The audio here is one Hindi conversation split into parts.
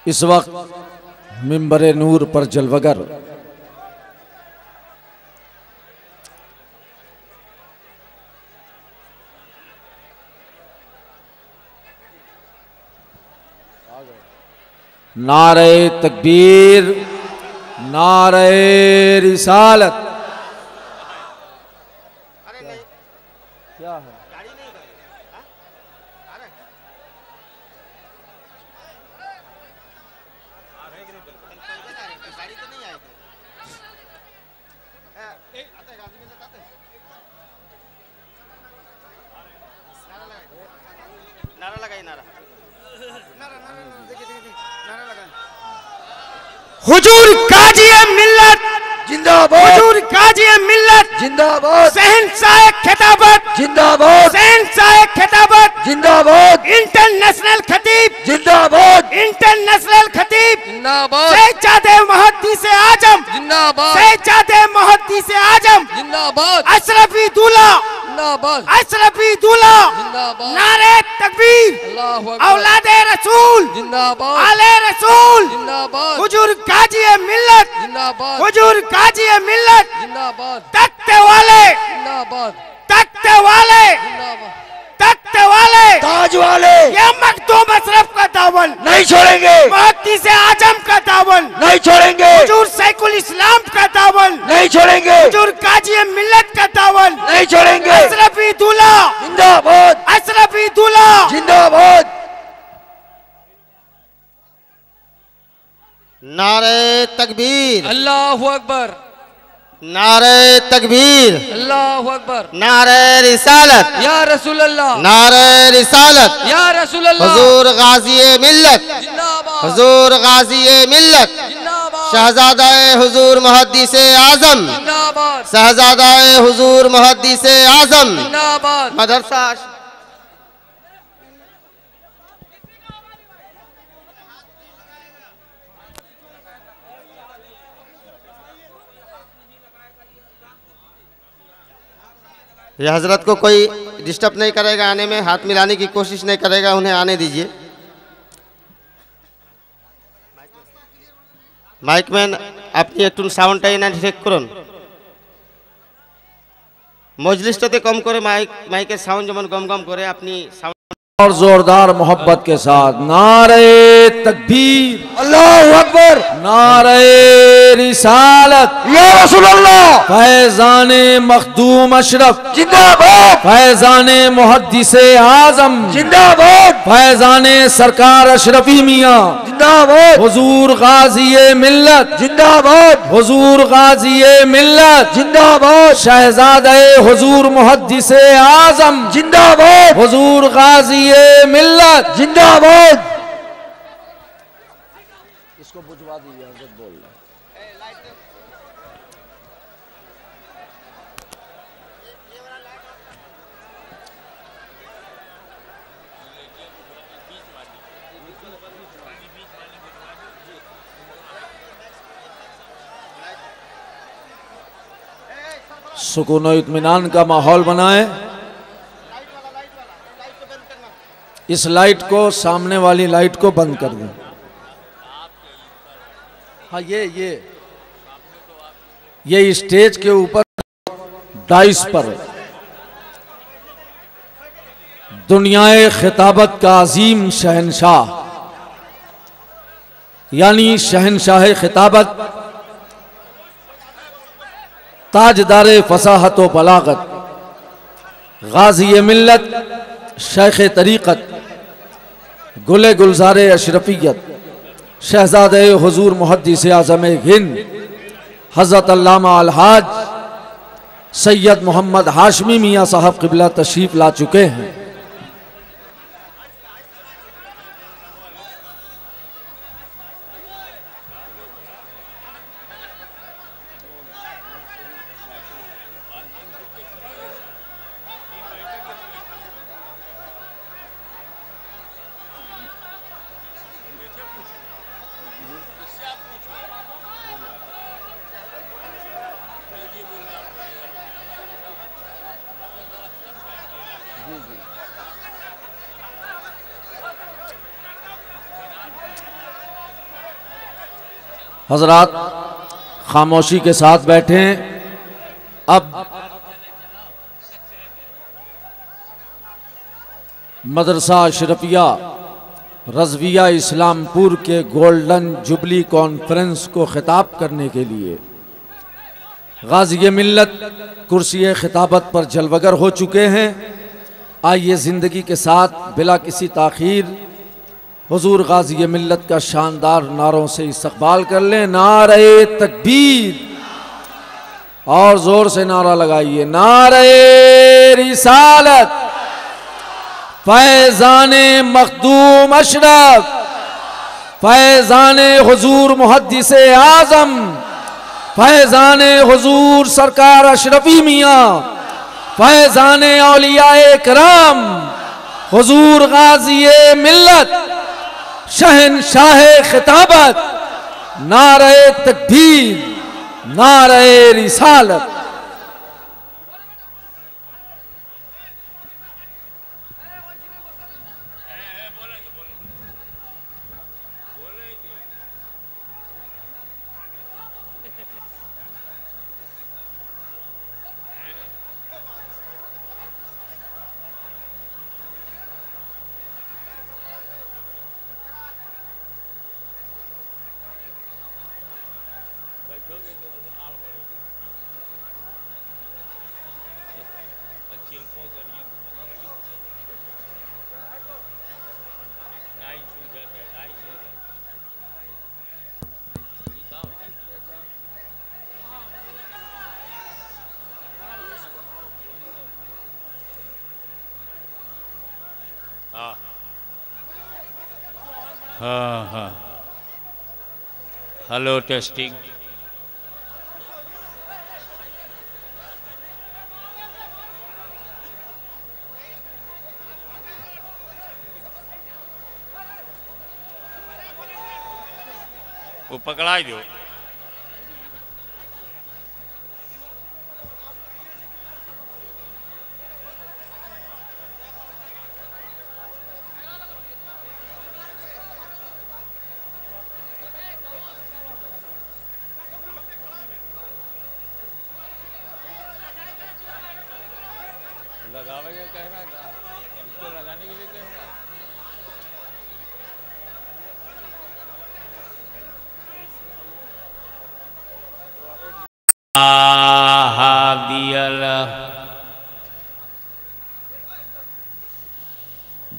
इस वक्त मिंबर नूर पर जलवगर नारे तकबीर, नारे रिसालत। क्या है? हुजूर काजी मिल्लत जिंदाबाद, हुजूर काजी मिल्लत जिंदाबाद, शहंशाह खिताबत जिंदाबाद, शहंशाह खिताबत जिंदाबाद, इंटरनेशनल खतीब जिंदाबाद, इंटरनेशनल खतीब जिंदाबाद, सैयद मुहद्दिस आजम जिंदाबाद, सैयद मुहद्दिस आजम जिंदाबाद, अशरफी दूल्हा जिंदाबाद, अशरफी दूल्हा जिंदाबाद, नारे तकबीर, अल्लाहु अकबर, औलादे रसूल, जिंदाबाद, आले रसूल, जिंदाबाद, हुजूर काजी मिल्लत जिंदाबाद, हुजूर काजी मिल्लत जिंदाबाद, तख्ते वाले जिंदाबाद, तख्ते वाले जिंदाबाद, तख्ते वाले ताज वाले ये मखदूम अशरफ का दामन नहीं छोड़ेंगे, मुहद्दिस आजम का दामन नहीं छोड़ेंगे, हुजूर सैकुल इस्लाम का दामन नहीं छोड़ेंगे, हुजूर काजी मिल्लत का दामन नहीं छोड़ेंगे। अशरफी दूल्हा, जिंदाबाद, अशरफी दूल्हा। जिंदाबाद। नारे तकबीर, अल्लाहु अकबर, नारे तकबीर, अल्लाहु अकबर, नारे रिसालत, या रसूल अल्लाह, नारे रिसालत, या रसूल अल्लाह, हुजूर गाजी मिल्लत, जिंदाबाद, हुजूर गाजी मिल्लत, जिंदाबाद, शहजादा हुजूर मुहद्दिस आजम, जिंदाबाद, शहजादा हुजूर मुहद्दिस आजम, जिंदाबाद। मदरसा ये हजरत को कोई डिस्टर्ब नहीं करेगा, आने में हाथ मिलाने की कोशिश नहीं करेगा, उन्हें आने दीजिए। माइक मैन अपनी एक साउंडटाই না ঠিক করুন, মজলিসটাতে কম করে মাইকের সাউন্ড যেমন গম গম করে আপনি সাউন্ড और जोरदार मोहब्बत के साथ नारे तकबीर, अल्लाहु अकबर, नारे रिसालत, या रसूल अल्लाह, फैजाने मखदूम अशरफ, जिंदाबाद, फैजाने मुहद्दिस आजम, जिंदाबाद, फैजाने सरकार अशरफी मियाँ, जिंदाबाद, हुजूर गाजी मिल्लत, जिंदाबाद, हुजूर गाजी मिल्लत, जिंदाबाद, शहजादे हुजूर मुहद्दिस आजम, जिंदाबाद, हुजूर गाजी मिल्लत, जिंदाबाद। इसको बुझवा दीजिए, हज़रत बोल रहे हैं। सुकून और इत्मीनान का माहौल बनाएं। इस लाइट को, सामने वाली लाइट को बंद कर दें। हाँ, ये स्टेज के ऊपर डाइस पर दुनियाए खिताबत का अजीम शहनशाह यानी शहनशाह खिताबत, ताजदार फसाहत व बलागत, गाजी मिल्लत, शेख तरीक़त, गुले गुलजारे अशरफियत, शहजादे हुजूर मुहद्दिस आज़म हिंद हज़रत अल्लामा अलहाज सैयद मोहम्मद हाशमी मियाँ साहब क़िबला तशरीफ़ ला चुके हैं। जी जी हजरात खामोशी के साथ बैठें। अब मदरसा अशरफिया रज़विया इस्लामपुर के गोल्डन जुबली कॉन्फ्रेंस को खिताब करने के लिए गाज़ी मिल्लत कुर्सी खिताबत पर जलवगर हो चुके हैं। आइए ज़िंदगी के साथ बिला किसी ताख़ीर हुजूर गाज़ी मिल्लत का शानदार नारों से इस्तक़बाल कर लें। नारे तकबीर, और ज़ोर से नारा लगाइए, नारे रिसालत, फैज़ाने मखदूम अशरफ, फैज़ाने हुजूर मुहद्दिसे आज़म, फैज़ाने हुजूर सरकार अशरफी मियाँ, फैज़ाने औलियाए कराम, हुजूर गाज़ी मिल्लत, शहनशाह खिताबत, नारे तकबीर, नारे रिसालत। हाँ, हेलो टेस्टिंग। वो पकड़ा दो। लगावेगा कहना, इसको लगाने के लिए कहना।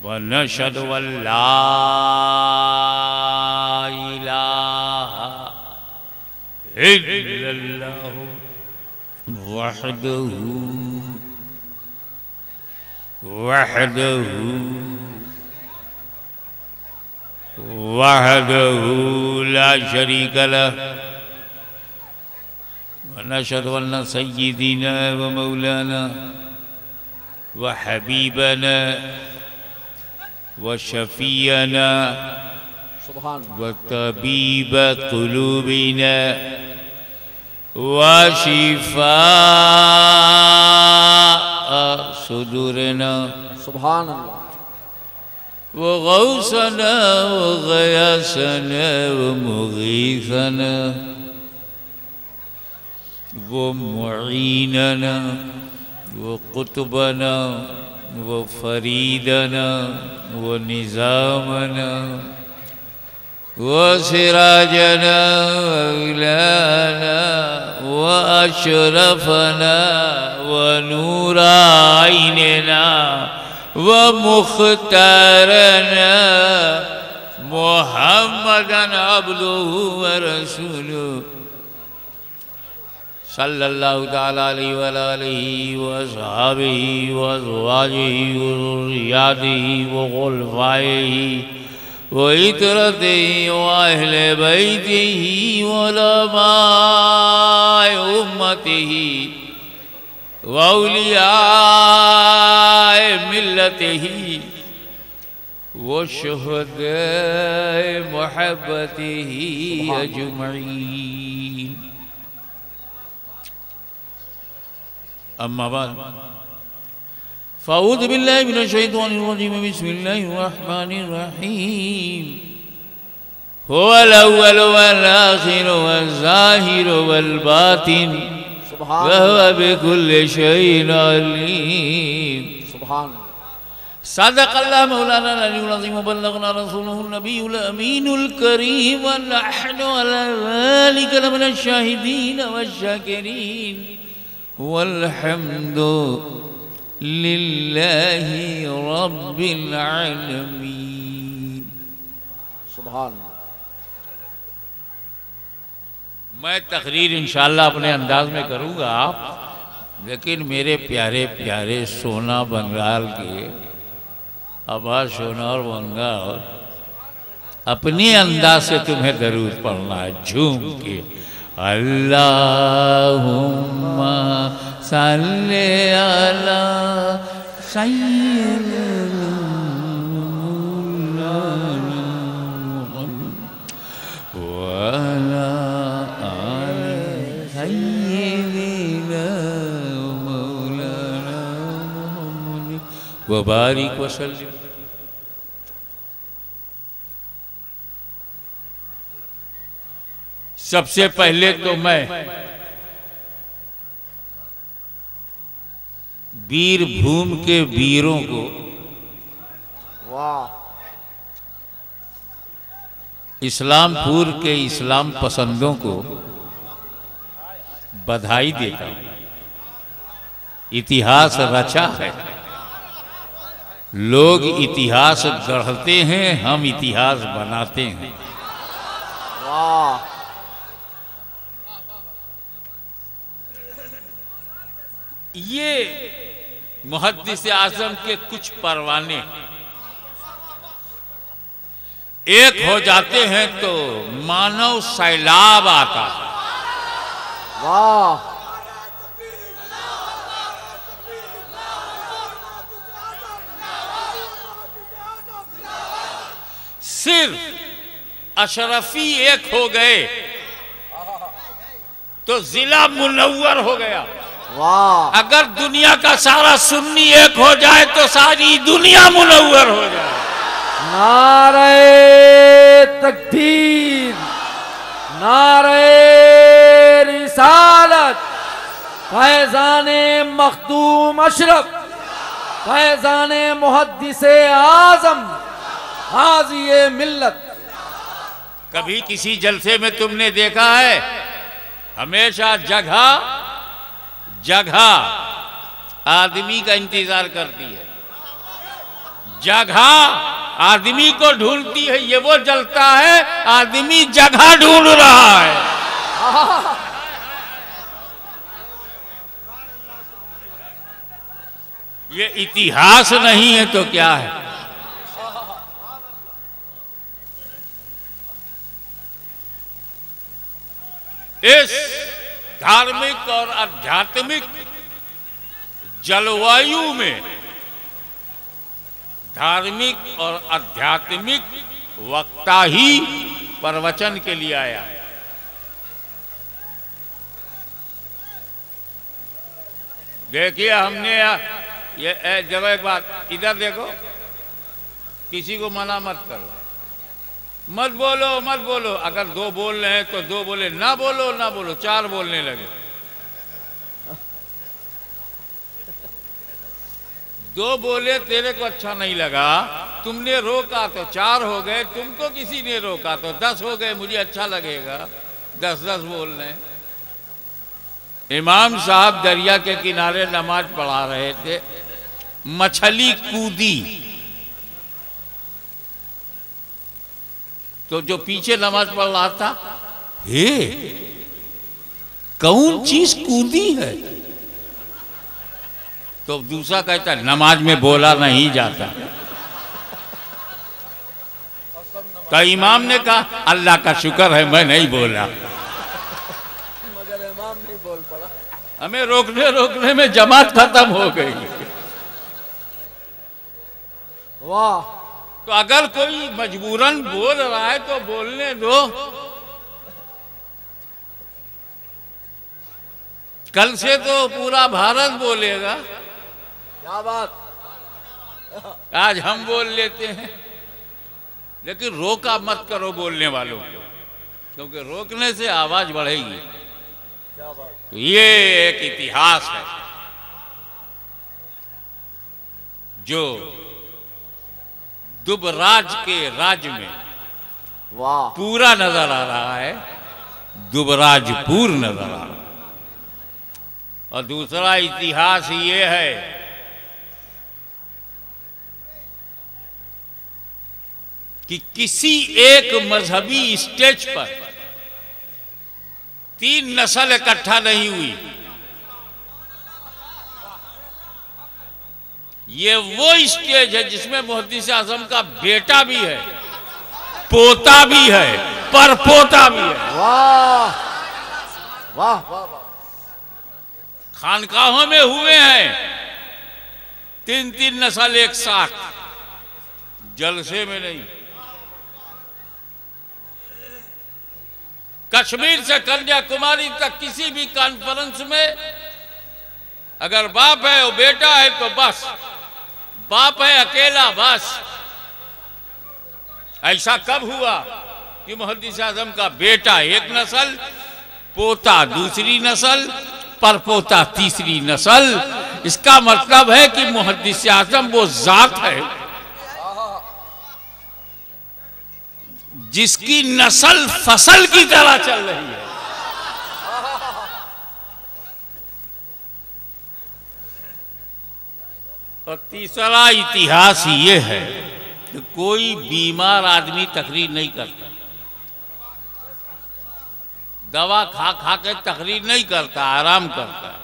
वनशहदु अल्ला इलाहा इल्लल्लाह वहदहू ला शरीक लह वनशहदु अन्ना सय्यिदना व मौलाना व हबीबना व शफीअना व तबीब क़ुलूबिना व शिफ़ा सुदूरना सुभान अल्लाह, व गौसना व गयासना व मुगीसना व मुईनना व कुतुबना व फरीदना व निज़ामना व सिराजना व इलाना व अशरफना व नूरा आइनना व मुख्तारना मुहम्मदन अब्दुहु व रसूलुहु सल्लल्लाहु तआला अलैहि व आलिहि व अस्हाबिहि व अज़वाजिहि व ज़ुर्रिय्यातिहि व खुलफ़ाइहि व इतरतिहि व अहले बैतिहि व उलमाए उम्मतिहि व औलियाए मिल्लतिहि व शुहदाए मुहब्बतिहि अजमईन। अम्मा बाद फ़अऊज़ु बिल्लाहि मिनश शैतानिर रजीम बिस्मिल्लाहिर रहमानिर रहीम। हुवल अव्वल वल आखिर वल ज़ाहिर वल बातिन व हुव बिकुल्लि शैइन अलीम। सुभान सदक़ल्लाह मौलाना अल-अलीयुल अज़ीम व बल्लगना रसूलुहुन नबियुल अमीनुल करीम व नहनु अला ज़ालिका लमिनश शाहिदीन वश-शाकिरीन वल्हम्दु लिल्लाहि रब्बिल आलमीन। सुभान। मैं तकरीर इंशाअल्लाह अपने अंदाज में करूँगा, लेकिन मेरे प्यारे प्यारे सोना बंगाल के आवाज सोना और बंगाल अपने अंदाज से तुम्हें दरूद पढ़ना है झूम के। अल्लाहुम्मा सल्ले अला सय्यिदिना व अला आलि सय्यिदिना मौलाना मुहम्मद व बारिक व सल्लिम। सबसे पहले तो मैं वीर भूमि के वीरों को वाह, इस्लामपुर के इस्लाम पसंदों को बधाई देता हूं। इतिहास रचा है, लोग इतिहास गढ़ते हैं, हम इतिहास बनाते हैं। वाह, ये मुहद्दिस आज़म के कुछ परवाने एक हो जाते हैं तो मानव सैलाब आता है। वाह, सिर्फ अशरफी एक हो गए तो जिला मुनव्वर हो गया। वाह, अगर दुनिया का सारा सुन्नी एक हो जाए तो सारी दुनिया मुनव्वर हो जाए। नारे तकबीर, नारे रिसालत, फैज़ाने मखदूम अशरफ, फैज़ाने मुहद्दिसे आज़म, हाज़िए मिल्लत। कभी किसी जलसे में तुमने देखा है हमेशा जगह जगह आदमी का इंतजार करती है, जगह आदमी को ढूंढती है। ये वो जलता है, आदमी जगह ढूंढ रहा है। ये इतिहास नहीं है तो क्या है? इस धार्मिक और आध्यात्मिक जलवायु में धार्मिक और आध्यात्मिक वक्ता ही प्रवचन के लिए आया है। देखिए हमने ये जब एक बात इधर देखो, किसी को मना मत करो, मत बोलो मत बोलो। अगर दो बोल रहे हैं तो दो बोले, ना बोलो ना बोलो, चार बोलने लगे। दो बोले तेरे को अच्छा नहीं लगा, तुमने रोका तो चार हो गए, तुमको किसी ने रोका तो 10 हो गए, मुझे अच्छा लगेगा 10-10 बोल रहे। इमाम साहब दरिया के किनारे नमाज पढ़ा रहे थे, मछली कूदी तो जो पीछे नमाज पढ़ रहा था, हे कौन चीज कूदी है? तो दूसरा कहता नमाज में बोला नहीं जाता। तो इमाम ने कहा अल्लाह का शुक्र है मैं नहीं बोला। मगर इमाम नहीं बोल पड़ा। हमें रोकने रोकने में जमात खत्म हो गई। वाह, तो अगर कोई मजबूरन बोल रहा है तो बोलने दो। कल से तो पूरा भारत बोलेगा। क्या बात। आज हम बोल लेते हैं। लेकिन रोका मत करो बोलने वालों को, क्योंकि रोकने से आवाज बढ़ेगी। तो ये एक इतिहास है जो दुबराज के राज्य में वाह पूरा नजर आ रहा है, दुबराजपुर नजर आ रहा है। और दूसरा इतिहास ये है कि किसी एक मजहबी स्टेज पर 3 नस्ल इकट्ठा नहीं हुई। ये वो स्टेज है जिसमें मुहद्दिस आज़म का बेटा भी है, पोता भी है, परपोता भी है। वाह वाह वाह वाह। खानकाहों में हुए हैं 3-3 नस्ल एक साथ, जलसे में नहीं। कश्मीर से कन्याकुमारी तक किसी भी कॉन्फ्रेंस में अगर बाप है और बेटा है तो बस, बाप है अकेला बस। ऐसा कब हुआ कि मुहद्दिस आज़म का बेटा एक नस्ल, पोता दूसरी नस्ल, परपोता तीसरी नस्ल। इसका मतलब है कि मुहद्दिस आज़म वो जात है जिसकी नस्ल फसल की तरह चल रही है। और तीसरा इतिहास ये है कि कोई बीमार आदमी तकरीर नहीं करता, दवा खा खा के तकरीर नहीं करता, आराम करता।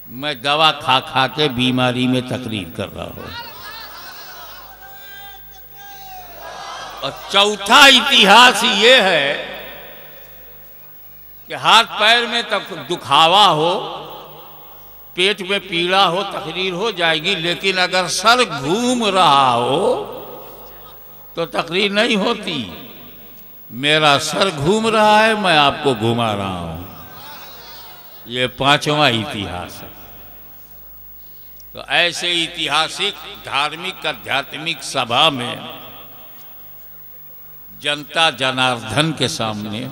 मैं दवा खा खा के बीमारी में तकरीर कर रहा हूं। और चौथा इतिहास ये है कि हाथ पैर में दुखावा हो, पेट में पीड़ा हो, तकरीर हो जाएगी। लेकिन अगर सर घूम रहा हो तो तकरीर नहीं होती। मेरा सर घूम रहा है, मैं आपको घुमा रहा हूं। ये 5वां इतिहास है। तो ऐसे ऐतिहासिक धार्मिक आध्यात्मिक सभा में जनता जनार्दन के सामने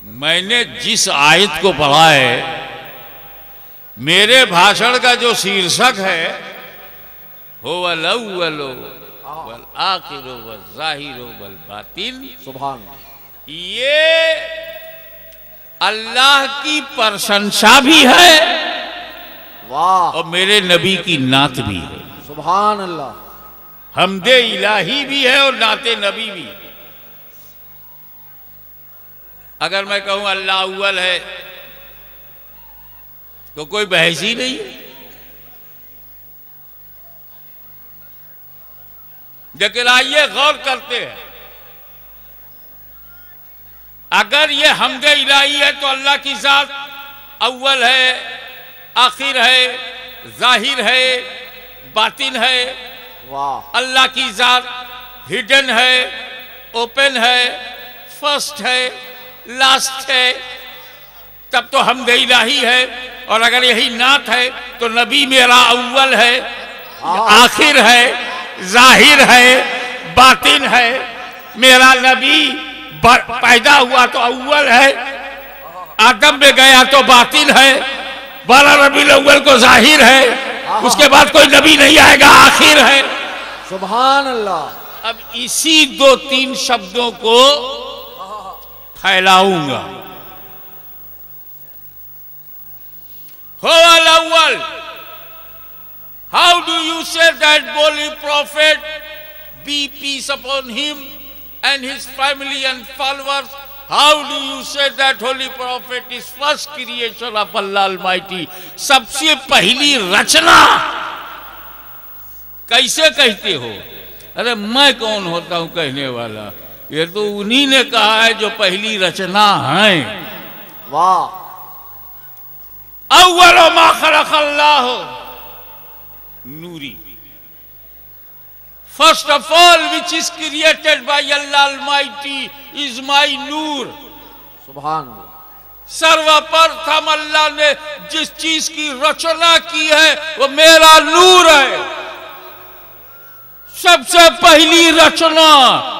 मैंने जिस आयत को पढ़ा है, मेरे भाषण का जो शीर्षक है हो वल अव्वलो वल आखिरो वल ज़ाहिरो वल बातिन, सुभान। ये अल्लाह की प्रशंसा भी है वाह और मेरे नबी की नात भी है। सुभान अल्लाह। हमदे इलाही भी है और नाते नबी भी। अगर मैं कहूं अल्लाह अव्वल है तो कोई बहस ही नहीं है। लेकिन आइए गौर करते हैं, अगर ये हमदे इलाही है तो अल्लाह की जात अव्वल है, आखिर है, जाहिर है, बातिन है। वाह। अल्लाह की जात हिडन है, ओपन है, फर्स्ट है, लास्ट है, तब तो हमदे इलाही है। और अगर यही नात है तो नबी मेरा अव्वल है, आखिर है, जाहिर है, बातिन है। मेरा नबी पैदा हुआ तो अव्वल है, आदम में गया तो बातिन है, 12 रबीउल अव्वल को जाहिर है, उसके बाद कोई नबी नहीं आएगा, आखिर है। सुभान अल्लाह। अब इसी 2-3 शब्दों को फैलाऊंगा। हुवल अव्वल, how do you say that holy prophet be peace upon him and his family and followers? How do you say that holy prophet is first creation of Allah Almighty? सबसे पहली रचना कैसे कहते हो? अरे मैं कौन होता हूं कहने वाला, ये तो उन्हीं ने कहा है जो पहली रचना है। वाह। अव्वल मा खलक़ अल्लाह नूरी, first of all which is created by Allah Almighty is my nur. सुभान अल्लाह। सर्वप्रथम अल्लाह ने जिस चीज की रचना की है वो मेरा नूर है। सबसे पहली रचना,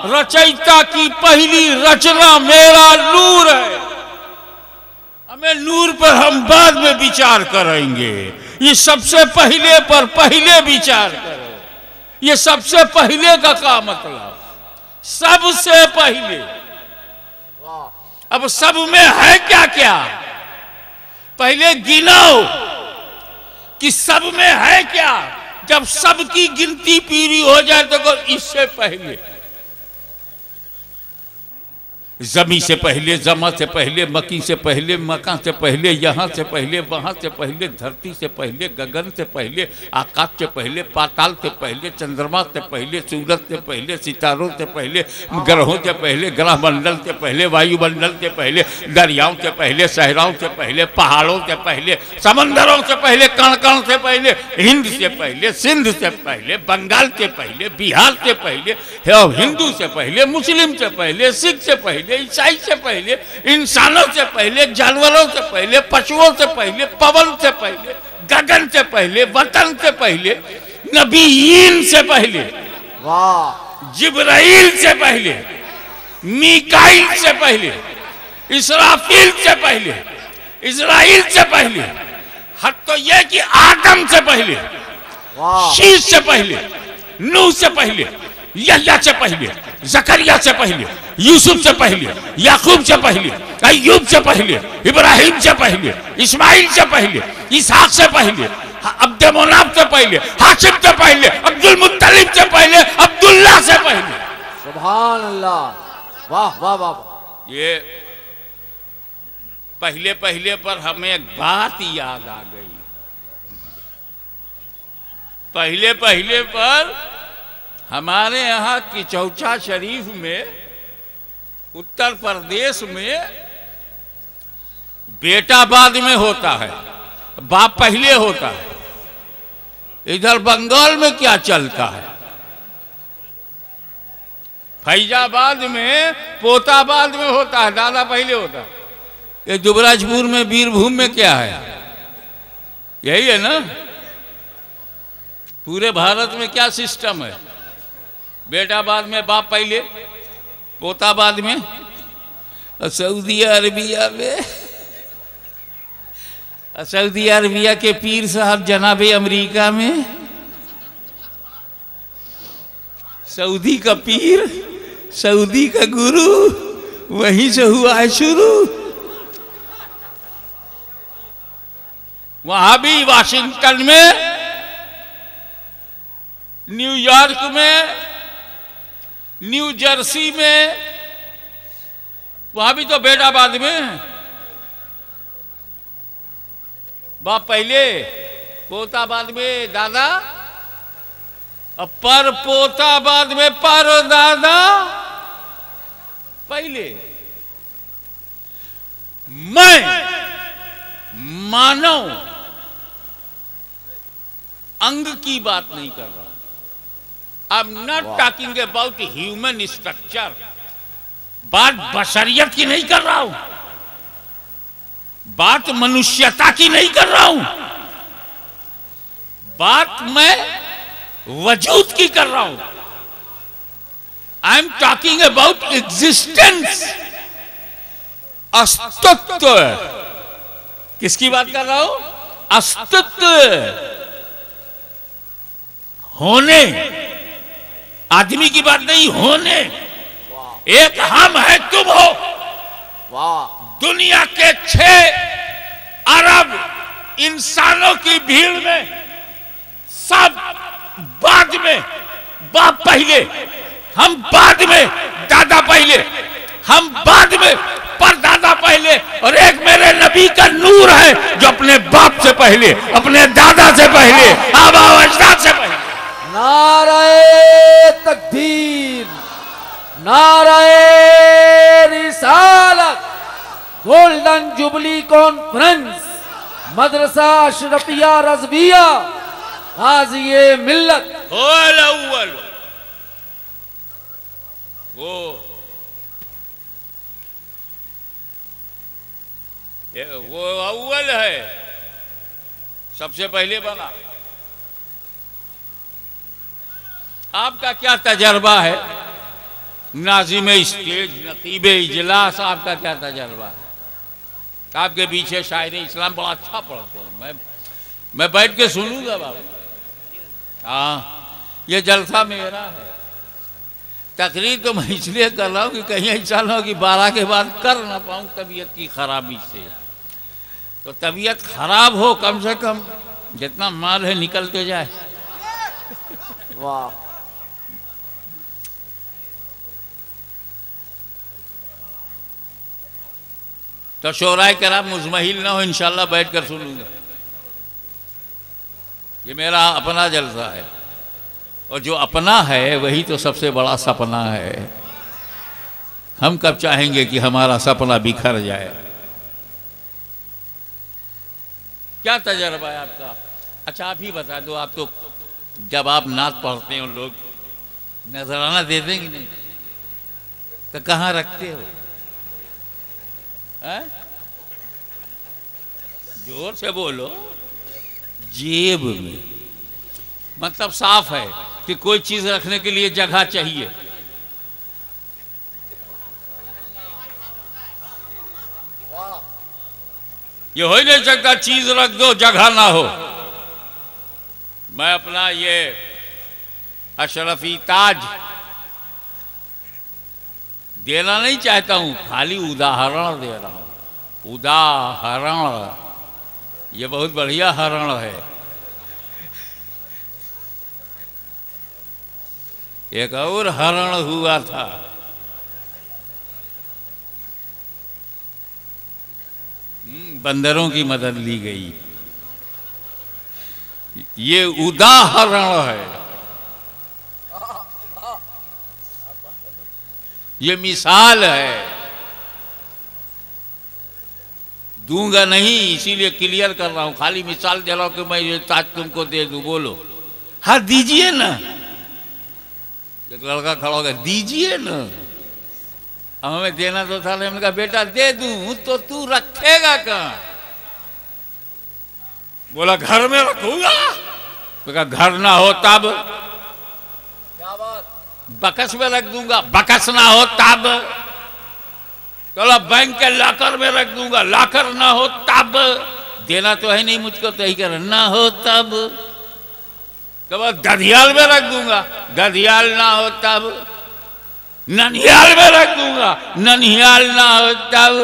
रचयिता की पहली रचना मेरा नूर है। हमें नूर पर हम बाद में विचार करेंगे, ये सबसे पहले पर पहले विचार करें। ये सबसे पहले का मतलब सबसे पहले। अब सब में है क्या क्या, पहले गिनाओ कि सब में है क्या। जब सबकी गिनती पूरी हो जाए तो इससे पहले जमी से पहले, जमा से पहले, मकी से पहले, मका से पहले, यहाँ से पहले, वहां से पहले, धरती से पहले, गगन से पहले, आकाश से पहले, पाताल से पहले, चंद्रमा से पहले, सूरज से पहले, सितारों से पहले, ग्रहों से पहले, ग्रह मंडल से पहले, वायुमंडल से पहले, दरियाओं से पहले, सहराओं से पहले, पहाड़ों से पहले, समंदरों से पहले, कण कण से पहले, हिंद से पहले, सिंध से पहले, बंगाल से पहले, बिहार से पहले, हिंदू से पहले, मुस्लिम से पहले, सिख से पहले, ईसाई से पहले, इंसानों से पहले, जानवरों से पहले, पशुओं से पहले, पवन से पहले, गगन से पहले, वतन से पहले, नबीयीन से पहले, वाह, जिब्राइल से पहले, मीकाइल से पहले, इसराफील से पहले, इजराइल से पहले, हद तो यह कि आदम से पहले, शीश से पहले, नूह से पहले, यहया से पहले, जकरिया से पहले, यूसुफ से पहले, याकूब से पहले, अय्यूब से पहले, इब्राहिम से पहले, इस्माइल से पहले, इसहाक से पहले, अब्दे मोनाब से पहले, हाशिम से पहले, अब्दुल मुत्तलिब से पहले, अब्दुल्ला से पहले। सुभान अल्लाह, वाह वाह वाह। ये पहले पहले पर हमें एक बात याद आ गई। पहले पहले पर हमारे यहाँ किचौचा शरीफ में, उत्तर प्रदेश में, बेटा बाद में होता है, बाप पहले होता है। इधर बंगाल में क्या चलता है, फैजाबाद में पोता बाद में होता है, दादा पहले होता है। ये दुबराजपुर में, बीरभूम में क्या है, यही है ना। पूरे भारत में क्या सिस्टम है, बेटा बाद में, बाप पहले, पोता बाद में। सऊदी अरबिया में, सऊदी अरबिया के पीर साहब जनाबे अमेरिका में, सऊदी का पीर, सऊदी का गुरु, वहीं से हुआ है शुरू। वहां भी वाशिंगटन में, न्यूयॉर्क में, न्यू जर्सी में, वहां भी तो बेटा बाद में, बाप पहले, पोता बाद में, दादा, पर पोता बाद में, पर दादा पहले। मैं मानव अंग की बात नहीं कर रहा। I'm not talking about human structure. बात बशरियत की नहीं कर रहा हूं, बात मनुष्यता की नहीं कर रहा हूं, बात मैं वजूद की कर रहा हूं। I'm talking about existence, अस्तित्व। किसकी बात कर रहा हूं, अस्तित्व, होने, आदमी की बात नहीं, होने। एक हम है, तुम हो। वाह, दुनिया के 6 अरब इंसानों की भीड़ में सब बाद में, बाप पहले, हम बाद में, दादा पहले, हम बाद में, परदादा पहले। और एक मेरे नबी का नूर है जो अपने बाप से पहले, अपने दादा से पहले, आबा अजदाद से पहले। नाराए तकबीर, नाराए रिसालत। गोल्डन जुबली कॉन्फ्रेंस, मदरसा अशरफिया रज़विया, गाज़ी मिल्लत। वो वो अव्वल है, सबसे पहले बना। आपका क्या तजर्बा है? नाजिम स्टेज, नकीब इजलास, आपका क्या तजर्बा है? आपके पीछे शायर इस्लाम बड़ा अच्छा पढ़ते हैं, मैं बैठ के सुनूंगा बाबू। हाँ, ये जलसा मेरा है। तकरीर तो मैं इसलिए कर रहा हूँ कि कहीं ऐसा ना हो कि 12 के बाद कर ना पाऊँ तबीयत की खराबी से। तो तबीयत खराब हो, कम से कम जितना माल है निकलते जाए। वाह, तो शोराय कराम मुजमहिल ना हो, इंशाल्लाह बैठ कर सुनूंगा। ये मेरा अपना जलसा है, और जो अपना है वही तो सबसे बड़ा सपना है। हम कब चाहेंगे कि हमारा सपना बिखर जाए? क्या तजर्बा है आपका? अच्छा, आप ही बता दो। आप तो जब आप नात पढ़ते हो लोग नजराना दे देंगे नहीं, तो कहाँ रखते हो? है? जोर से बोलो। जेब में, मतलब साफ है कि कोई चीज रखने के लिए जगह चाहिए। ये हो ही नहीं सकता चीज रख दो जगह ना हो। मैं अपना ये अशरफी ताज देना नहीं चाहता हूं, खाली उदाहरण दे रहा हूं। उदाहरण, ये बहुत बढ़िया हरण है। एक और हरण हुआ था, बंदरों की मदद ली गई। ये उदाहरण है, ये मिसाल है। दूंगा नहीं, इसीलिए क्लियर कर रहा हूं, खाली मिसाल दे रहा हूं कि मैं ये ताज तुमको दे दूं। बोलो हाँ दीजिए ना। एक लड़का खड़ा हो गया, दीजिए ना। हमें देना तो था, हमने कहा बेटा दे दूं तो तू रखेगा कहाँ? बोला घर में रखूंगा। तो कहा घर ना हो तब? क्या बात? बकस में रख दूंगा। बकस ना हो तब? चलो बैंक के लॉकर में रख दूंगा। लॉकर ना हो तब? देना तो है नहीं मुझको, तो ही कर ना हो तब? कब गधियाल में रख दूंगा। गधियाल ना हो तब? ननियाल में रख दूंगा। ननियाल ना हो तब?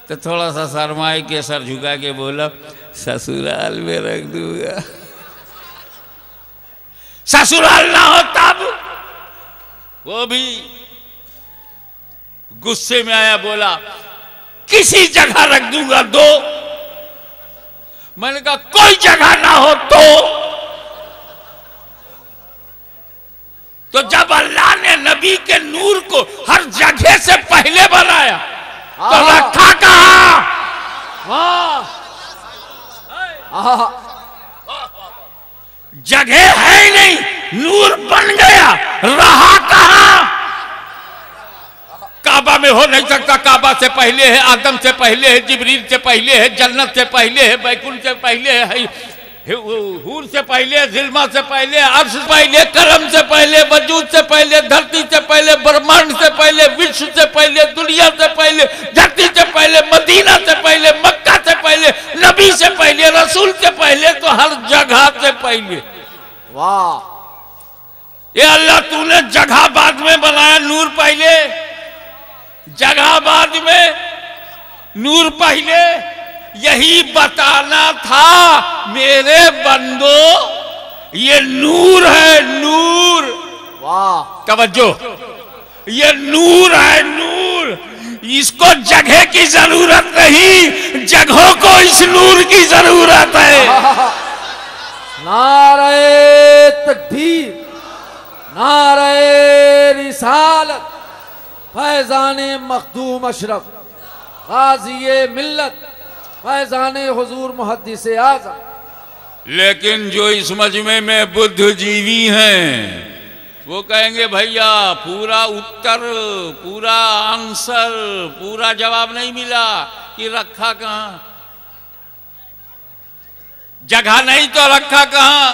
तो थोड़ा सा शर्माए के सर झुका के बोला ससुराल में रख दूंगा। ससुराल ना हो तब? वो भी गुस्से में आया, बोला किसी जगह रख दूंगा। दो। मैंने कहा कोई जगह ना हो तो जब अल्लाह ने नबी के नूर को हर जगह से पहले बनाया तो रखा कहां? जगह है ही नहीं, नूर बन गया, रहा कहां? काबा में हो नहीं सकता। काबा से पहले है, आदम से पहले है, जिब्रील से पहले है, जन्नत से पहले है, बैकुंठ से पहले है, हूर से पहले, जिल्मा से पहले, अर्श से पहले, करम से पहले, वजूद से पहले, धरती से पहले, ब्रह्मांड से पहले, विश्व से पहले, दुनिया से पहले, धरती से पहले, मदीना से पहले, मक्का से पहले, नबी से पहले, रसूल से पहले, तो हर जगह से पहले। वाह, ये अल्लाह तूने जगह बाद में बनाया, नूर पहले। जगह बाद में, नूर पहले। यही बताना था मेरे बंदो, ये नूर है, नूर। वाह, तवज्जो, ये नूर है, नूर। इसको जगह की जरूरत नहीं, जगहों को इस नूर की जरूरत है। नारे तकबीर, नारे रिसालत, फैजाने मखदूम अशरफ, गाज़ी मिल्लत, फैजाने हुजूर मुहद्दिस आज़म। लेकिन जो इस मजमे में बुद्धिजीवी हैं वो कहेंगे भैया पूरा उत्तर, पूरा आंसर, पूरा जवाब नहीं मिला कि रखा कहां, जगह नहीं तो रखा कहां।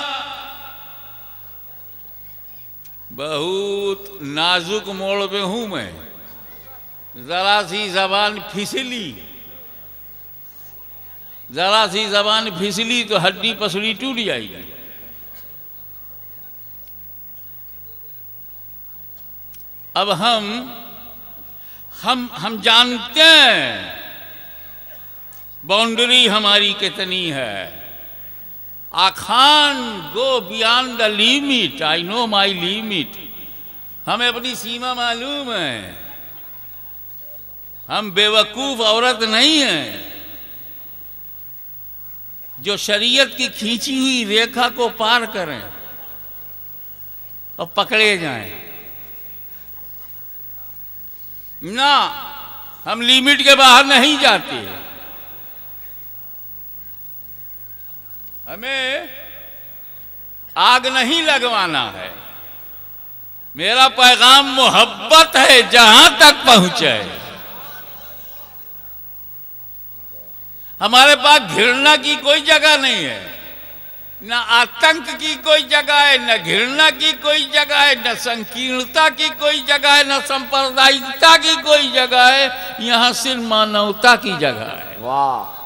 बहुत नाजुक मोड़ पे हूं मैं, जरा सी जबान फिसली, जरा सी जबान फिसली तो हड्डी पसली टूट जाएगी। अब हम जानते हैं बाउंड्री हमारी कितनी है। I can't go beyond the limit. I know my limit. हमें अपनी सीमा मालूम है। हम बेवकूफ औरत नहीं हैं जो शरीयत की खींची हुई रेखा को पार करें और पकड़े जाएं। ना, हम लिमिट के बाहर नहीं जाते। हमें आग नहीं लगवाना है। मेरा पैगाम मोहब्बत है, जहां तक पहुंचे। हमारे पास घृणा की कोई जगह नहीं है, न आतंक की कोई जगह है, न घृणा की कोई जगह है, न संकीर्णता की कोई जगह है, न सांप्रदायिकता की कोई जगह है। यहां सिर्फ मानवता की जगह है। वाह।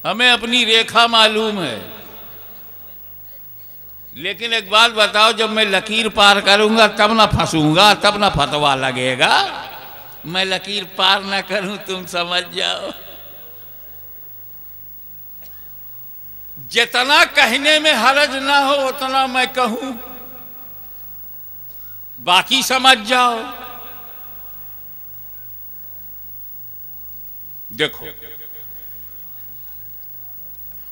हमें अपनी रेखा मालूम है। लेकिन एक बात बताओ, जब मैं लकीर पार करूंगा तब ना फंसूंगा, तब ना फतवा लगेगा। मैं लकीर पार ना करूं, तुम समझ जाओ। जितना कहने में हरज ना हो उतना मैं कहूं, बाकी समझ जाओ। देखो,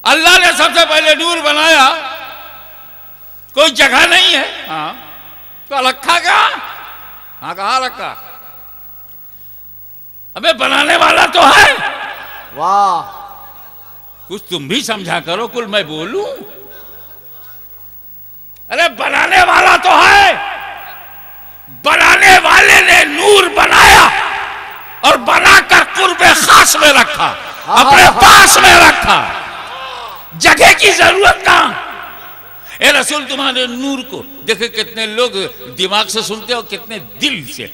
अल्लाह ने सबसे पहले नूर बनाया, कोई जगह नहीं है। हाँ, तो रखा कहां? हाँ, कहां रखा? अबे बनाने वाला तो है। वाह। कुछ तुम भी समझा करो, कुल मैं बोलूं? अरे बनाने वाला तो है। बनाने वाले ने नूर बनाया और बनाकर कुर्बे खास में रखा, अपने पास में रखा। जगह की जरूरत कहां? ए रसूल, तुम्हारे नूर को देखे कितने लोग दिमाग से सुनते हो, कितने दिल से।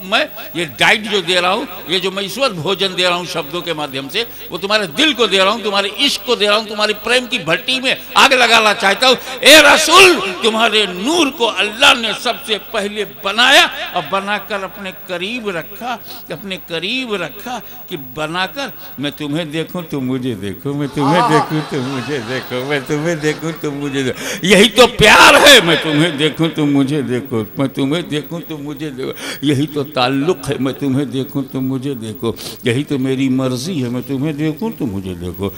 मैं ये गाइड जो दे रहा हूं, ये जो मैं इस वक्त भोजन दे रहा हूं शब्दों के माध्यम से, वो तुम्हारे दिल को दे रहा हूं, तुम्हारे इश्क को दे रहा हूं, तुम्हारी प्रेम की भट्टी में आग लगाना चाहता हूं। ए रसूल, तुम्हारे नूर को अल्लाह ने सबसे पहले बनाया और बनाकर अपने करीब रखा, अपने करीब रखा कि बनाकर मैं तुम्हें देखूं तुम मुझे देखो, मैं तुम्हें देखूं तुम मुझे देखो, मैं तुम्हें देखूं तुम मुझे देखो। यही तो प्यार है। मैं तुम्हें देखूं तुम मुझे देखो, मैं तुम्हें देखूं तुम मुझे देखो। यही तो ताल्लुक है। मैं तुम्हें देखूं तुम मुझे देखो। यही तो मेरी मर्जी है। मैं तुम्हें देखूं तुम मुझे देखो।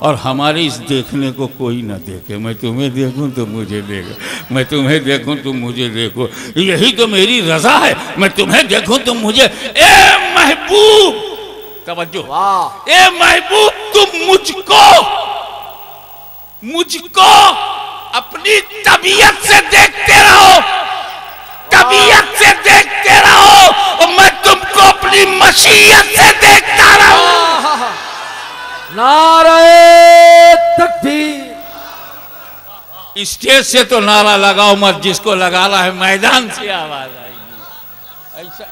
और हमारे इस देखने को कोई ना देखे। मैं तुम्हें देखूं तुम मुझे देखो, मैं तुम्हें देखूं तुम मुझे देखो। यही तो मेरी रजा है। मैं तुम्हें देखूं तुम मुझे। ए महबूब, तवज्जो। ए महबूब, तुम मुझको अपनी तबीयत से देखते रहो, तबीयत से देखते रहो, और मैं तुमको अपनी मशीयत से देखता रहूं। नारे तकबीर। स्टेज से तो नारा लगाओ मत, जिसको लगाना है मैदान से आवाज आएगी। ऐसा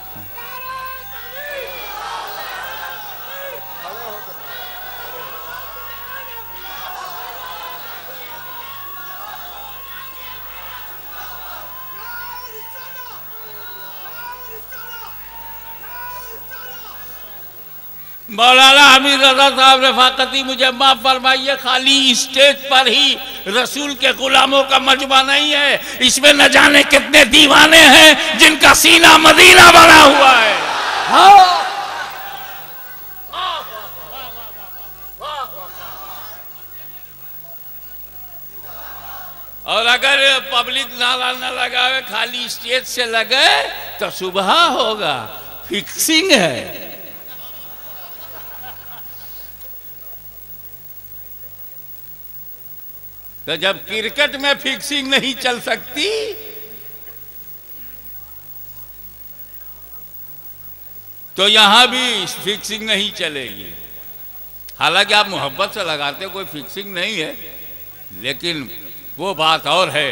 मौलाना हमीद रजा साहब रफाकती, मुझे माफ फरमाइए, खाली स्टेज पर ही रसूल के गुलामों का मजमा नहीं है। इसमें न जाने कितने दीवाने हैं जिनका सीना मदीना बना हुआ है। और अगर पब्लिक नारा न लगावे, खाली स्टेज से लगे तो सुबह होगा। फिक्सिंग है। तो जब क्रिकेट में फिक्सिंग नहीं चल सकती तो यहां भी फिक्सिंग नहीं चलेगी। हालांकि आप मोहब्बत से लगाते, कोई फिक्सिंग नहीं है, लेकिन वो बात और है,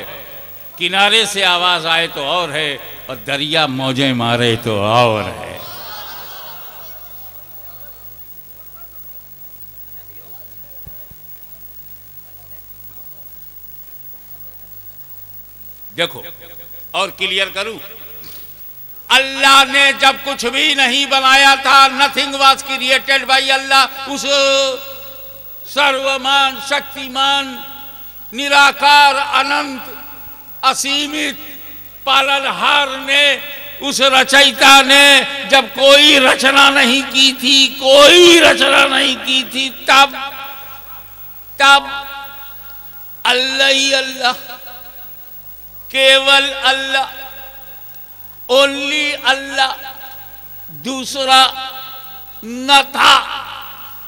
किनारे से आवाज आए तो और है, और दरिया मौजें मारे तो और है। देखो और क्लियर करूं, अल्लाह ने जब कुछ भी नहीं बनाया था, नथिंग वॉज क्रिएटेड बाय अल्लाह, उस सर्वमान शक्तिमान निराकार अनंत असीमित पालनहार ने, उस रचयिता ने जब कोई रचना नहीं की थी, कोई रचना नहीं की थी, तब अल्लाह ही अल्लाह, केवल अल्लाह, ओनली अल्लाह, दूसरा न था।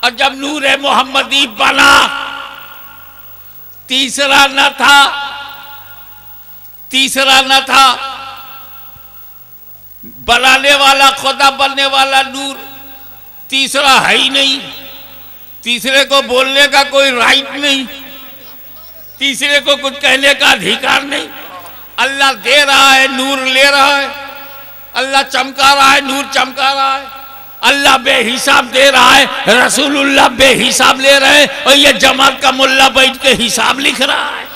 और जब नूरे मोहम्मदी बना, तीसरा न था, तीसरा न था। बनाने वाला, खुदा बनने वाला नूर तीसरा है ही नहीं। तीसरे को बोलने का कोई राइट नहीं, तीसरे को कुछ कहने का अधिकार नहीं। अल्लाह दे रहा है, नूर ले रहा है। अल्लाह चमका रहा है, नूर चमका रहा है। अल्लाह बेहिसाब दे रहा है, रसूलुल्लाह बेहिसाब ले रहे हैं, और ये जमात का मुल्ला बैठ के हिसाब लिख रहा है।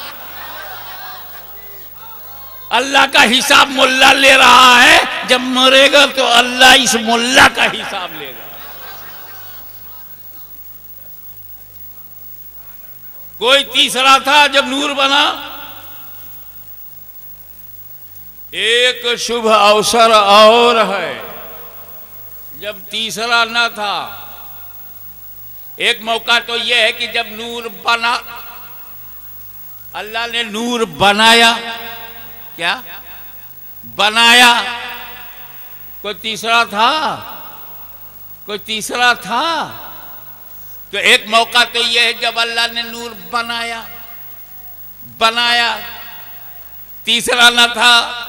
अल्लाह का हिसाब मुल्ला ले रहा है, जब मरेगा तो अल्लाह इस मुल्ला का हिसाब लेगा। कोई तीसरा था जब नूर बना। एक शुभ अवसर और है जब तीसरा न था। एक मौका तो यह है कि जब नूर बना, अल्लाह ने नूर बनाया, क्या बनाया? कोई तीसरा था? कोई तीसरा था? तो एक मौका तो यह है जब अल्लाह ने नूर बनाया, बनाया, तीसरा न था।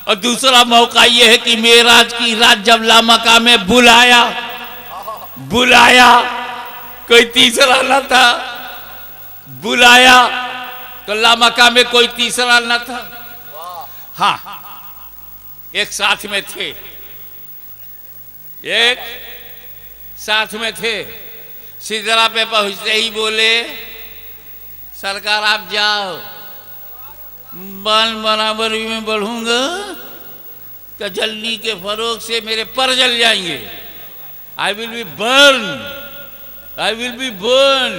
और दूसरा मौका यह है कि मेराज की रात जब लामका में बुलाया, बुलाया, कोई तीसरा न था। बुलाया तो लामका में कोई तीसरा न था। हाँ, एक साथ में थे, एक साथ में थे। सिदरा पे पहुंचते ही बोले, सरकार आप जाओ, बाल बराबर में बढ़ूंगा तजल्ली के फरोग से मेरे पर जल जाएंगे। I will be burn, I will be burn,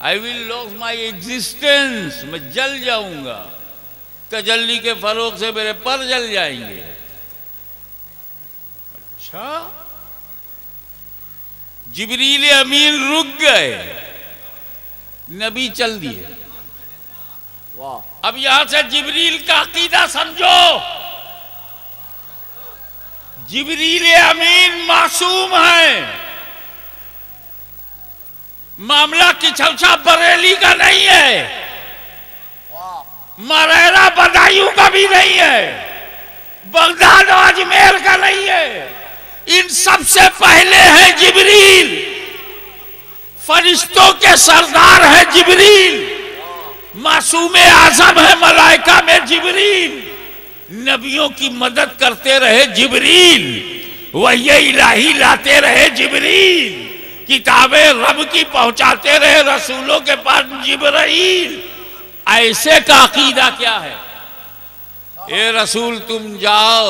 I will loss my existence, मैं जल जाऊंगा। तजल्ली के फरोग से मेरे पर जल जाएंगे। अच्छा, जिब्रील अमीन रुक गए, नबी चल दिए। अब यहां से जिब्रील का अकीदा समझो। जिब्रील अमीन मासूम है। मामला किछौछा बरेली का नहीं है, मरेरा बदायूं का भी नहीं है, बगदाद और अजमेर का नहीं है। इन सबसे पहले है जिब्रील। फरिश्तों के सरदार है जिब्रील। मासूमे आजम है मलाइका में जिब्रील। नबियों की मदद करते रहे जिब्रील। वही इलाही लाते रहे जिब्रील। किताबें रब की पहुंचाते रहे रसूलों के पास जिब्रील। ऐसे का अकीदा क्या है? ए रसूल तुम जाओ,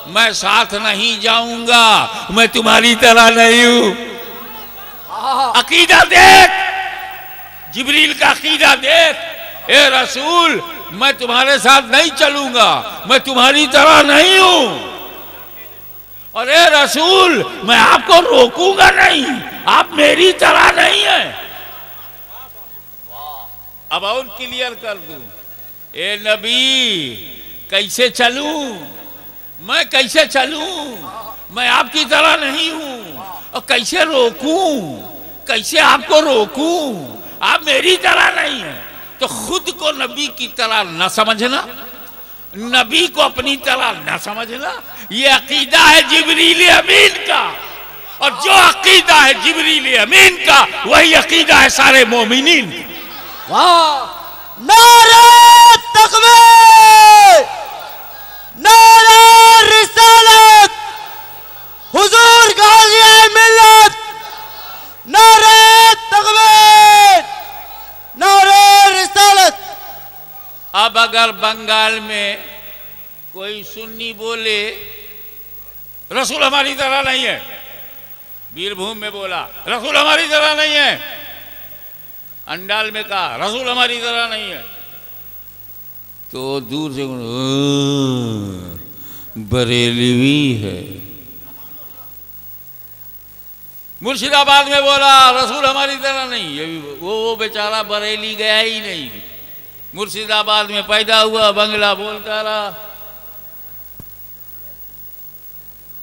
मैं साथ नहीं जाऊंगा, मैं तुम्हारी तरह नहीं हूं। अकीदा देख, जिब्रील का अकीदा देख। ए रसूल मैं तुम्हारे साथ नहीं चलूंगा, मैं तुम्हारी तरह नहीं हूं। और ए रसूल मैं आपको रोकूंगा नहीं, आप मेरी तरह नहीं है। अब और क्लियर कर दूं, ए नबी कैसे चलूं? मैं कैसे चलूं? मैं आपकी तरह नहीं हूं। और कैसे रोकूं? कैसे आपको रोकूं? आप मेरी तरह नहीं है। तो खुद को नबी की तरह न समझना, नबी को अपनी तरह न समझना, ये अकीदा है जिब्रील अमीन का। और जो अकीदा है जिब्रील अमीन का वही अकीदा है सारे मोमिनीन का। वाह! नारे तकबीर, नारे रिसालत, हुजूर गाजी मिल्लत, नारे तकबीर, नारे रिसालत। अब अगर बंगाल में कोई सुन्नी बोले रसूल हमारी तरह नहीं है, बीरभूम में बोला रसूल हमारी तरह नहीं है, अंडाल में कहा रसूल हमारी तरह नहीं है, तो दूर से बरेलवी है। मुर्शिदाबाद में बोला रसूल हमारी तरह नहीं, ये भी वो बेचारा बरेली गया ही नहीं, मुर्शिदाबाद में पैदा हुआ, बंगला बोलता रहा,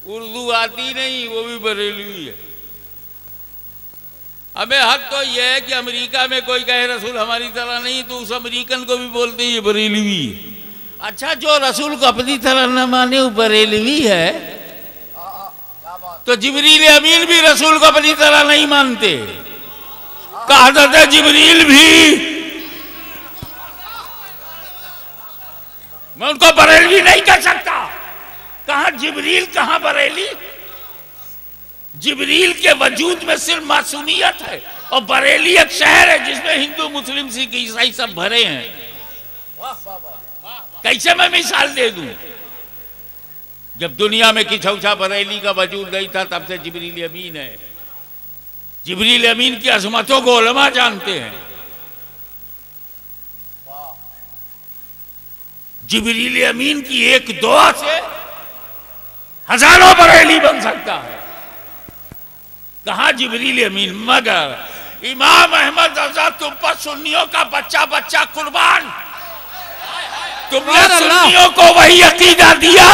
उर्दू आती नहीं, वो भी बरेलवी है। हमें हक तो यह है कि अमेरिका में कोई कहे रसूल हमारी तरह नहीं तो उस अमेरिकन को भी बोलते हैं ये बरेलवी है। अच्छा, जो रसूल को अपनी तरह न माने वो बरेलवी है, तो जिब्रील अमीन भी रसूल को अपनी तरह नहीं मानते। कहा था जिब्रील भी, मैं उनको बरेलवी नहीं कर सकता। कहां जिब्रील कहां बरेली? जिब्रील के वजूद में सिर्फ मासूमियत है, और बरेली एक शहर है जिसमें हिंदू मुस्लिम सिख ईसाई सब भरे हैं। कैसे मैं मिसाल दे दूं? जब दुनिया में किछौछा बरेली का वजूद नहीं था तब से जिब्रील अमीन है। जिब्रील अमीन की अजमतों को उलमा जानते हैं। जिब्रील अमीन की एक दुआ से हजारों बरेली बन सकता है। कहा जिब्रील अमीन? मगर इमाम अहमद रजा तुम पर सुन्नियों का बच्चा बच्चा कुर्बान, तुमने सुन्नियों को वही अकीदा दिया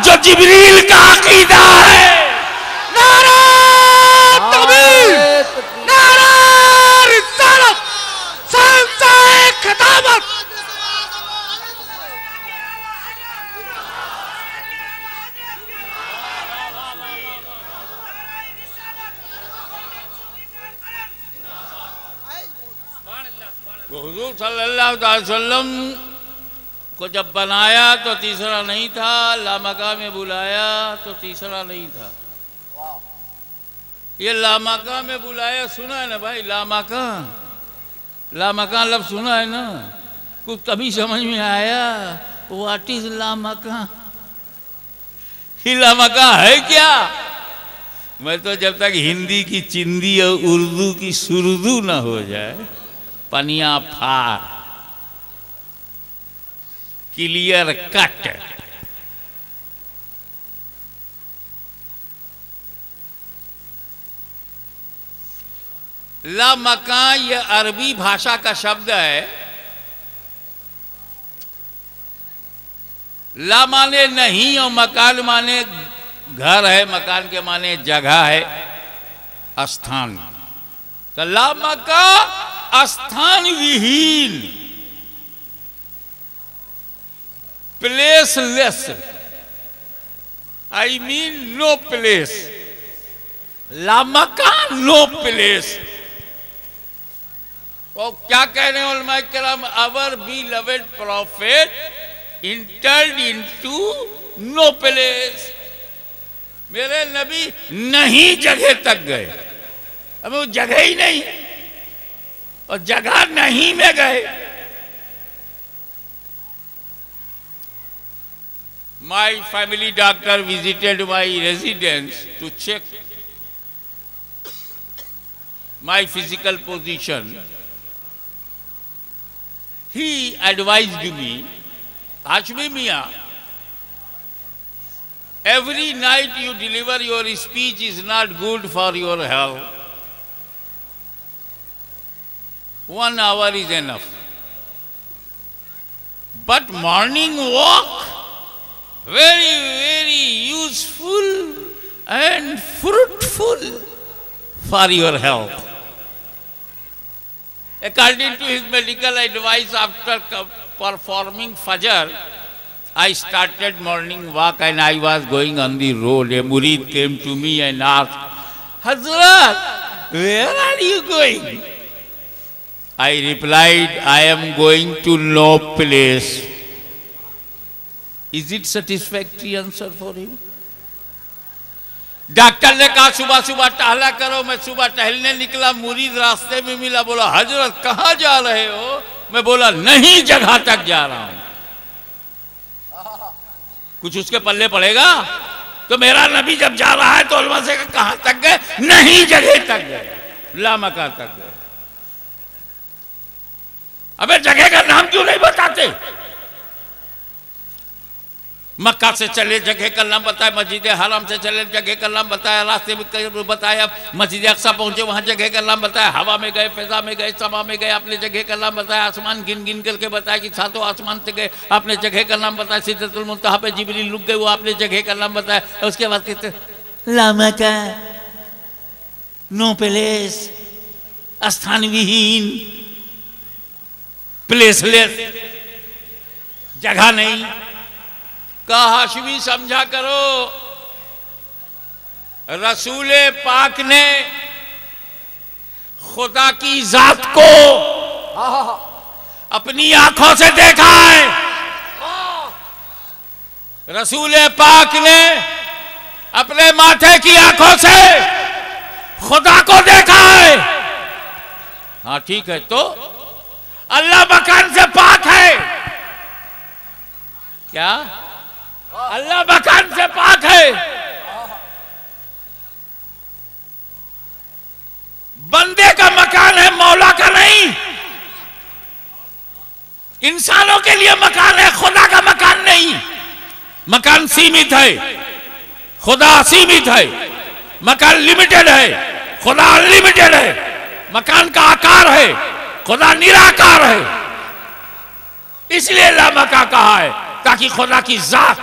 जो जिब्रील का अकीदा है। नारे तकबीर, नारे रिसालत, संसाए खिताबत। हुजूर सल्लल्लाहु अलैहि वसल्लम को जब बनाया तो तीसरा नहीं था, लामका में बुलाया तो तीसरा नहीं था। ये लामका में बुलाया सुना है ना भाई? लामका, लामका लफ्ज़ सुना है ना? कुछ कभी समझ में आया व्हाट इज लामका? ही लामका है क्या? मैं तो जब तक हिंदी की चिंदी और उर्दू की सुर्दू ना हो जाए, पनिया फार, क्लियर कट, ला मकान ये अरबी भाषा का शब्द है। ला माने नहीं और मकान माने घर है, मकान के माने जगह है, स्थान। तो ला मकान स्थान विहीन, प्लेसलेस, आई मीन नो प्लेस। ला मकान नो प्लेस। और क्या कह रहे हैं उलमा किराम? Our beloved prophet entered into no place. मेरे नबी नहीं जगह तक गए, अब वो जगह ही नहीं, और जगह नहीं में गए। My family doctor visited my residence to check my physical position. He advised me, Hashmi Miya, every night you deliver your speech is not good for your health. 1 hour is enough. But morning walk, very, very useful and fruitful for your health. According to his medical advice, after performing Fajr, I started morning walk and I was going on the road. A murid came to me and asked, Hazrat, where are you going? I replied, I am going to no place. Is it satisfactory answer for him? Doctor ने कहा सुबह सुबह टहला करो। मैं सुबह टहलने निकला, मुरीद रास्ते में मिला, बोला हजरत कहाँ जा रहे हो? मैं बोला नहीं, जगह तक जा रहा हूं। कुछ उसके पल्ले पड़ेगा? तो मेरा नबी जब जा रहा है तो उलमा से कहां तक गए? नहीं, जगह तक गए, लामका तक गए। अबे जगह का नाम क्यों नहीं बताते? मक्का से चले जगह का नाम बताया, मस्जिद हराम से चले जगह का नाम बताया, रास्ते में बताया, मस्जिद अक्सा पहुंचे वहां जगह का नाम बताया, हवा में गए, फिजा में गए, समा में गए, आपने जगह का नाम बताया, आसमान गिन गिन करके बताया कि सातों आसमान से गए, आपने जगह का नाम बताया, सिदरतुल मुंतहा पे जिब्रील रुक गए, वो आपने जगह का नाम बताया। उसके बाद कहते लामका, नो प्लेस, स्थान विहीन, प्लेसलेस, जगह नहीं। कहा हाशमी समझा करो, रसूले पाक ने खुदा की जात को अपनी आंखों से देखा है। रसूले पाक ने अपने माथे की आंखों से खुदा को देखा है। हाँ ठीक है, तो अल्लाह मकान से पाक है क्या? अल्लाह मकान से पाक है। बंदे का मकान है, मौला का नहीं। इंसानों के लिए मकान है, खुदा का मकान नहीं। मकान सीमित है, खुदा असीमित है। मकान लिमिटेड है, खुदा अनलिमिटेड है। मकान का आकार है, खुदा निराकार है। इसलिए लामका कहा है ताकि खुदा की जात,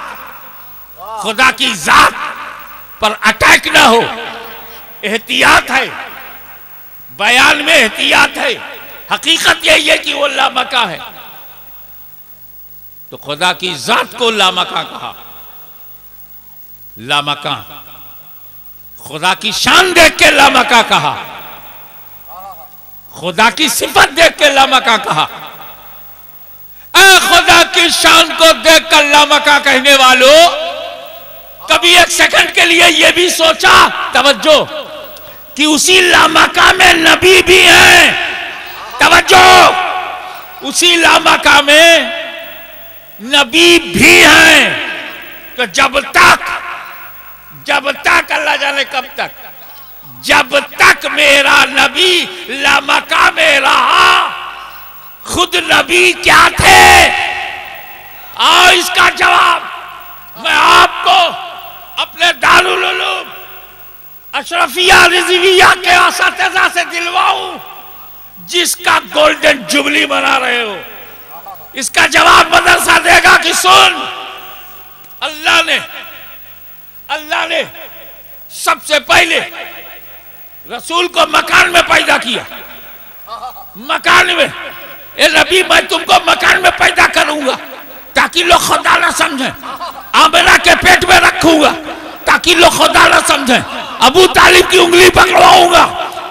खुदा की जात पर अटैक ना हो। एहतियात है, बयान में एहतियात है। हकीकत यही है कि वो लामका है, तो खुदा की जात को लामका कहा। लामका, खुदा की शान देख के लामका कहा, खुदा की सिफत देख के लामका कहा। खुदा की शान को देखकर लामका कहने वालों, कभी एक सेकंड के लिए यह भी सोचा, तवज्जो, कि उसी लामका में नबी भी हैं। तवज्जो, उसी लामका में नबी भी हैं। तो जब तक अल्लाह जाने कब तक, जब तक मेरा नबी लामका में रहा, खुद नबी क्या थे? आओ इसका जवाब मैं आपको अपने दारुल उलूम अशरफिया रिजविया के असातिज़ा से दिलवाऊं, जिसका गोल्डन जुबली मना रहे हो। इसका जवाब मदरसा देगा कि सुन, अल्लाह ने सबसे पहले रसूल को मकान में पैदा किया। मकान में, ए नबी मैं तुमको मकान में पैदा करूंगा ताकि लोग खुदा ना समझें। आमिना के पेट में रखूंगा ताकि लोग खुदा ना समझें। अबू तालिब की उंगली पकड़वाऊंगा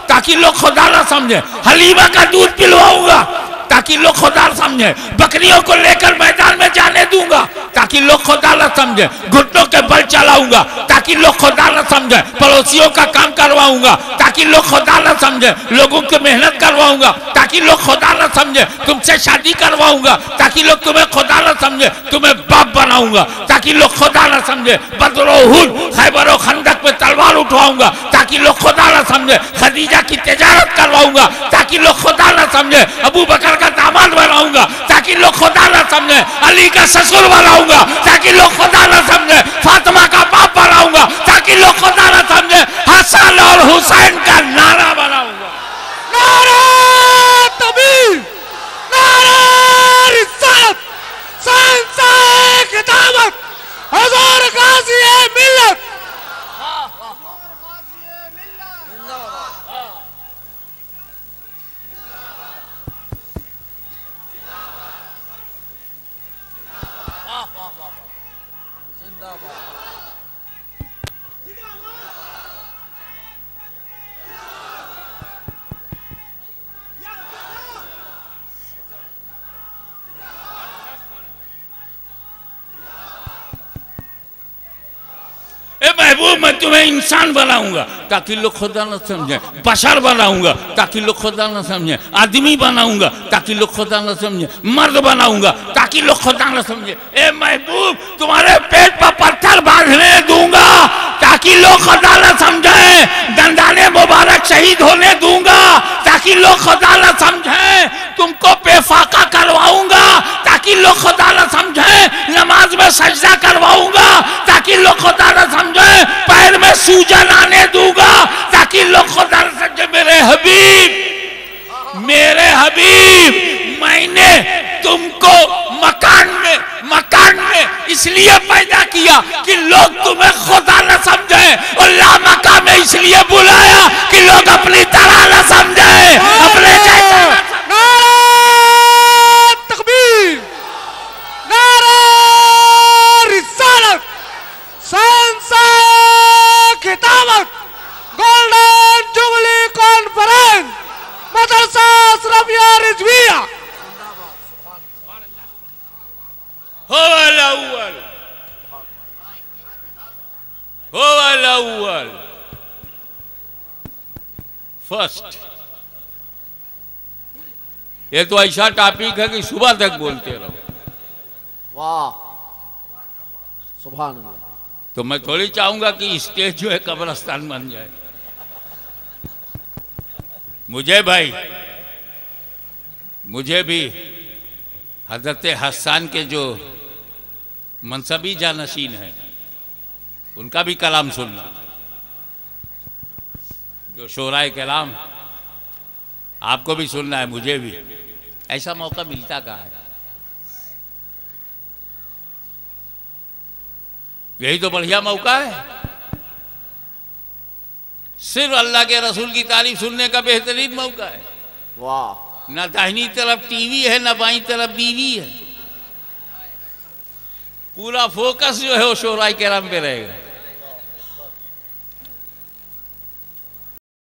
ताकि लोग खुदा ना समझें। हलीमा का दूध पिलवाऊंगा ताकि लोग खुदा समझे। बकरियों को लेकर मैदान में जाने दूंगा ताकि लोग खुदा न समझे। घुटनों के बल चलाऊंगा ताकि लोग खुदा न समझे। पड़ोसियों का काम करवाऊंगा ताकि लोग खुदा न समझे। लोगों की मेहनत करवाऊंगा ताकि लोग खुदा न समझे। तुमसे शादी करवाऊंगा ताकि लोग तुम्हें खुदा न समझे। तुम्हें बाप बनाऊंगा ताकि लोग खुदा न समझे। बदरोहुद खैबर और खंदक पे तलवार उठवाऊंगा ताकि लोग खुदा न समझे। खदीजा की तिजारत करवाऊंगा ताकि लोग खुदा न समझे। अबू बकर का दामाद बनाऊंगा ताकि लोग खुदा न समझे। अली का ससुर बनाऊंगा ताकि लोग खुदा न समझे। फातिमा का बाप बनाऊंगा ताकि लोग खुदा न समझे। हसन और हुसैन का नारा बनाऊंगा। नारा तकबीर, नारा रिसालत, शहंशाह खिताबत, हुजूर गाज़ी मिल्लत। ए महबूब, मैं तुम्हें इंसान बनाऊंगा ताकि लोग खुदा न समझे, बशर बनाऊंगा ताकि लोग खुदा न समझे, आदमी बनाऊंगा ताकि लोग खुदा न समझे, मर्द बनाऊंगा ताकि लोग खुदा न समझे। ए महबूब, तुम्हारे पेट पर पत्थर बांधने दूंगा ताकि लोग खुदा न समझे, दंदाने मुबारक शहीद होने दूंगा ताकि लोग खुदा न समझे, तुमको बेफाका करवाऊंगा ताकि लोग खुदा न समझे, नमाज में सजदा करवाऊंगा ताकि लोग खुदा न समझे, पैर में सूजन आने दूंगा ताकि लोग खुदा न समझे। मेरे हबीब, मैंने तुमको मकान में इसलिए पैदा किया कि लोग तुम्हें खुदा न समझे, और लामका में इसलिए बुलाया कि लोग अपनी तरह न समझे, अपने जैसा न समझे। नारे तकबीर, नारे रिसालत, संसार खिताबत, गोल्डन जुबली कॉन्फ्रेंस, मदरसा अशरफिया रिजविया। फर्स्ट, ये तो ऐसा टॉपिक है कि सुबह तक बोलते रहो। वाह, सुभान अल्लाह। तो मैं थोड़ी चाहूंगा कि स्टेज जो है कब्रिस्तान बन जाए। मुझे भी हजरत हसन के जो मनसबी जानशीन है उनका भी कलाम सुनना, जो शोराए कलाम आपको भी सुनना है, मुझे भी। ऐसा मौका मिलता कहाँ है? यही तो बढ़िया मौका है। सिर्फ अल्लाह के रसूल की तारीफ सुनने का बेहतरीन मौका है। वाह, ना दाहिनी तरफ टीवी है, ना बाईं तरफ बीवी है, पूरा फोकस जो है वो शोराए कलाम पे रहेगा।